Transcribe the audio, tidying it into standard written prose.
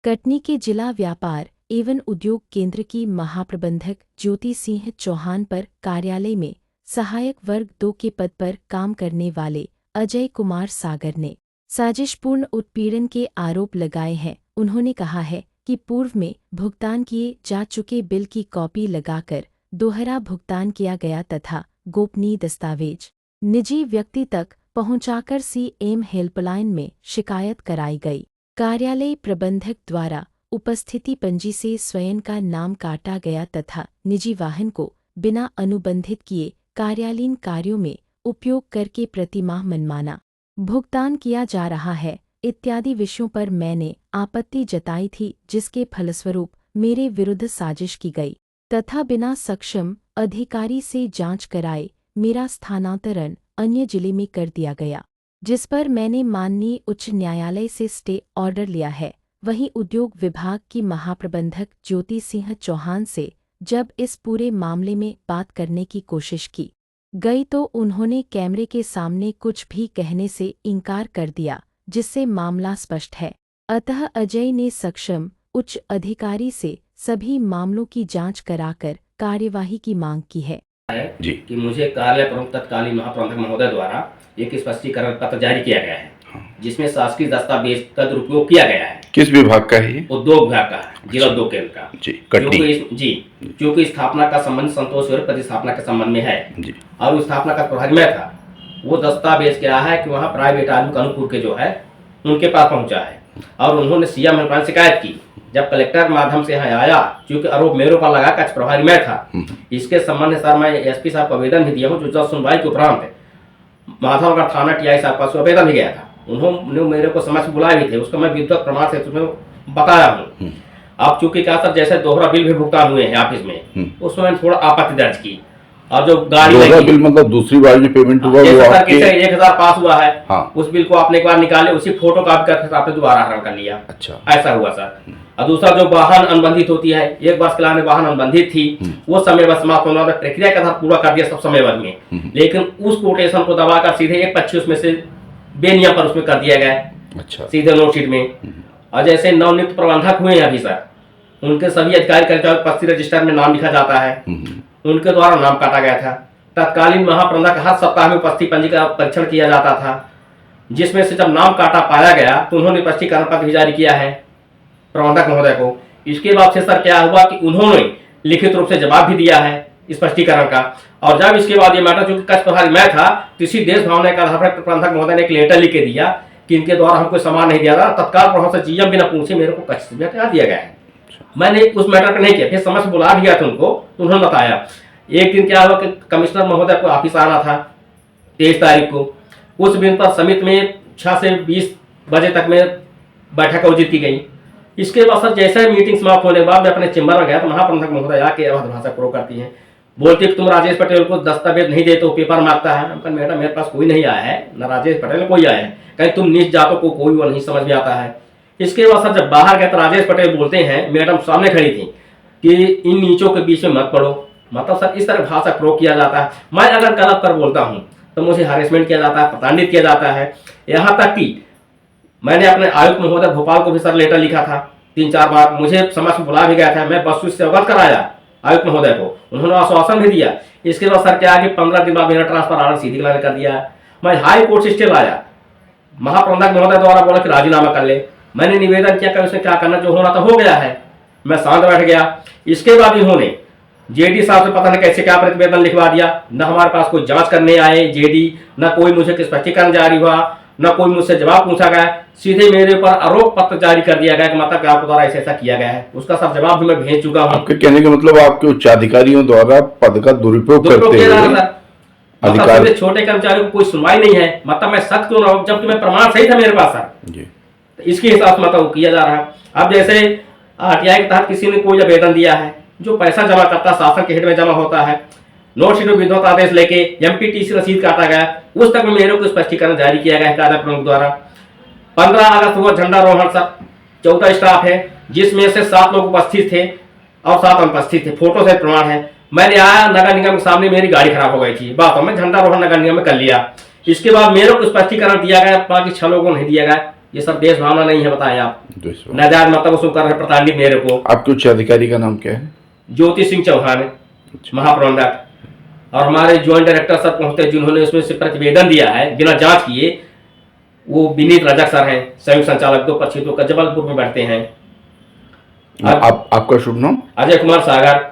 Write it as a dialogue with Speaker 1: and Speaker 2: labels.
Speaker 1: कटनी के जिला व्यापार एवं उद्योग केंद्र की महाप्रबंधक ज्योति सिंह चौहान पर कार्यालय में सहायक वर्ग 2 के पद पर काम करने वाले अजय कुमार सागर ने साजिशपूर्ण उत्पीड़न के आरोप लगाए हैं। उन्होंने कहा है कि पूर्व में भुगतान किए जा चुके बिल की कॉपी लगाकर दोहरा भुगतान किया गया तथा गोपनीय दस्तावेज निजी व्यक्ति तक पहुंचाकर सीएम हेल्पलाइन में शिकायत कराई गई। कार्यालय प्रबंधक द्वारा उपस्थिति पंजी से स्वयं का नाम काटा गया तथा निजी वाहन को बिना अनुबंधित किए कार्यालयीन कार्यों में उपयोग करके प्रतिमाह मनमाना भुगतान किया जा रहा है इत्यादि विषयों पर मैंने आपत्ति जताई थी, जिसके फलस्वरूप मेरे विरुद्ध साजिश की गई तथा बिना सक्षम अधिकारी से जांच कराए मेरा स्थानांतरण अन्य जिले में कर दिया गया, जिस पर मैंने माननीय उच्च न्यायालय से स्टे ऑर्डर लिया है। वहीं उद्योग विभाग की महाप्रबंधक ज्योति सिंह चौहान से जब इस पूरे मामले में बात करने की कोशिश की गई तो उन्होंने कैमरे के सामने कुछ भी कहने से इनकार कर दिया, जिससे मामला स्पष्ट है। अतः अजय ने सक्षम उच्च अधिकारी से सभी मामलों की जांच कराकर कार्यवाही की मांग की है
Speaker 2: जी कि मुझे कार्यालय प्रमुख तत्कालीन महाप्रबंधक महोदय द्वारा एक स्पष्टीकरण पत्र जारी किया गया है, जिसमें शासकीय दस्तावेज का दुरुपयोग किया गया है।
Speaker 3: किस विभाग का है ये?
Speaker 2: उद्योग विभाग का है, जिला उद्योग केंद्र का
Speaker 3: जी, कटनी।
Speaker 2: जो कि स्थापना का संबंध संतोष और प्रतिस्थापना के संबंध में है
Speaker 3: जी।
Speaker 2: और उस स्थापना का प्रभाग में था। वो दस्तावेज क्या है कि वहाँ प्राइवेट आदमी कानूनपुर के जो है उनके पास पहुँचा है और उन्होंने सीएम हेल्पलाइन शिकायत की। जब कलेक्टर माध्यम से यहाँ आया, क्योंकि आरोप मेरे ऊपर लगा कक्ष प्रभारी मैं था, इसके संबंध में सर मैं एसपी साहब को आवेदन भी दिया हूँ, जो जज सुनवाई के उपरांत माधवगढ़ थाना टीआई साहब पास आवेदन भी गया था। उन्होंने मेरे को समझ बुलाए भी थे, उसका मैं विद्युत प्रमाण से तुम्हें बताया हूँ। अब चूंकि क्या सर, जैसे दोहरा बिल भी भुगतान हुए हैं ऑफिस में, उसमें मैंने थोड़ा आपत्ति दर्ज की। और जो गाड़ी
Speaker 3: दोहरा बिल मतलब दूसरी बार जो पेमेंट हुआ वो आपके
Speaker 2: 1000 पास हुआ है,
Speaker 3: हाँ।
Speaker 2: उस बिल को आपने एक बार निकाले, उसी फोटो कॉपी करके आपने दोबारा हरण कर लिया।
Speaker 3: अच्छा,
Speaker 2: ऐसा हुआ सर। और दूसरा जो वाहन अनुबंधित होती है, 1 वर्ष के लिए वाहन अनुबंधित थी, वो समय समाप्त होना प्रक्रिया के साथ पूरा कर दिया सब समय में, लेकिन उस कोटेशन को दबाकर सीधे 1/25 में से बेनियम पर उसमें कर दिया गया। अच्छा, सीधे नोटशीट में। और जैसे नवनियुक्त प्रबंधक हुए हैं अभी सर, उनके सभी अधिकारी कर्मचारी उपस्थिति रजिस्टर में नाम लिखा जाता है, उनके द्वारा नाम काटा गया था। तत्कालीन महाप्रबंधक हर सप्ताह में उपस्थिति पंजी का परीक्षण किया जाता था, जिसमें से जब नाम काटा पाया गया तो उन्होंने स्पष्टीकरण पत्र भी जारी किया है प्रबंधक महोदय को। इसके बाद से सर क्या हुआ कि उन्होंने लिखित रूप से जवाब भी दिया है स्पष्टीकरण का। और जब इसके बाद ये मैटर, चूंकि कक्ष प्रभारी मैं था, किसी देश भावना का आधार पर प्रबंधक महोदय ने एक लेटर लिख के दिया कि इनके द्वारा हमको सामान नहीं दिया था। तत्काल प्रभाव से जीएम बिना पूछे मेरे को कक्ष से हटा दिया गया है। मैंने उस मैटर पर नहीं किया, फिर समझ बुला दिया था उनको, तो उन्होंने बताया। एक दिन क्या हुआ कि कमिश्नर महोदय को ऑफिस आना था 23 तारीख को। उस दिन पर समिति में 6 से 20 बजे तक में बैठक आयोजित की गई। इसके बाद सर जैसे मीटिंग समाप्त होने के बाद मैं अपने चेंबर में गया तो महाप्रबंधक महोदय आके अवध भाषा प्रयोग करती हैं, बोलती कि तुम राजेश पटेल को दस्तावेज नहीं देते हो, पेपर मांगता है। मैडम मेरे पास कोई नहीं आया है, न राजेश पटेल कोई आया है, कहीं तुम नीच जातों को कोई वो नहीं समझ में आता है। इसके बाद सर जब बाहर गए तो राजेश पटेल बोलते हैं, मैडम सामने खड़ी थी, कि इन नीचों के बीच में मत पड़ो। मतलब सर इस तरह भाषा प्रयोग किया जाता है। मैं अगर गलत कर बोलता हूँ तो मुझे हैरेसमेंट किया जाता है, प्रताड़ित किया जाता है। यहाँ तक कि मैंने अपने आयुक्त महोदय भोपाल को भी सर लेटर लिखा था 3-4 बार, मुझे समझ में बुला भी गया था, मैं बस से अवगत कराया आयुक्त महोदय को, उन्होंने आश्वासन भी दिया। इसके बाद सर क्या है कि 15 दिन बाद मेरा ट्रांसफर ऑर्डर सीधी कर दिया। मैं हाई कोर्ट से स्टे लाया, महाप्रबंधक महोदय द्वारा बोला कि राजीनामा कर ले। मैंने निवेदन किया कि उसमें क्या करना, जो होना था हो गया है, मैं शांत बैठ गया। इसके बाद इन्होंने जेडी साहब से पता नहीं कैसे क्या प्रतिवेदन लिखवा दिया, न हमारे पास कोई जांच करने आए जेडी, न कोई मुझे स्पष्टीकरण जारी हुआ, न कोई मुझसे जवाब पूछा गया। सीधे मेरे ऊपर आरोप पत्र जारी कर दिया गया कि मतलब आपके द्वारा ऐसा किया गया है। उसका सब जवाब भी मैं भेज चुका हूँ। आपके
Speaker 3: कहने का मतलब आपके उच्चाधिकारियों द्वारा पद का दुरुपयोग करते हुए
Speaker 2: अधिकारी, छोटे कर्मचारियों को कोई सुनवाई नहीं है। मतलब मैं सख्त क्यों रहा, जबकि मैं प्रमाण सही था मेरे पास सर, इसके हिसाब से मतलब किया जा रहा है। अब जैसे आरटीआई के तहत किसी ने कोई आवेदन दिया है, जो पैसा जमा करता शासन के हित में जमा होता है, नोटशीट में विद्युत आदेश लेके एमपीटीसी रसीद काटा गया, उस तक में मेरे को स्पष्टीकरण जारी किया गया कार्य प्रमुख द्वारा। 15 अगस्त हुआ झंडारोहण सर, 14 स्टाफ है, जिसमें से 7 लोग उपस्थित थे और 7 अनुपस्थित थे, फोटो से प्रमाण है। मैंने आया, नगर निगम के सामने मेरी गाड़ी खराब हो गई थी, बातों में झंडारोहण नगर निगम में कर लिया। इसके बाद मेरे को स्पष्टीकरण दिया गया, बाकी 6 लोगों को नहीं दिया गया। ये सब देश भावना नहीं है, बताएं आप।
Speaker 3: दूसरा,
Speaker 2: नाजायज मतलब उसको कर रहे हैं, प्रताड़ित मेरे को।
Speaker 3: आपके उच्च अधिकारी का नाम क्या है?
Speaker 2: ज्योति सिंह चौहान महाप्रबंधक, और हमारे ज्वाइंट डायरेक्टर सर पहुंचते जिन्होंने उसमें से प्रतिवेदन दिया है बिना जांच किए, वो विनीत रजक सर हैं, संयुक्त संचालक 2 प्रक्षेत्रों का, जबलपुर में बैठते हैं।
Speaker 3: आपका शुभ नाम?
Speaker 2: अजय कुमार सागर।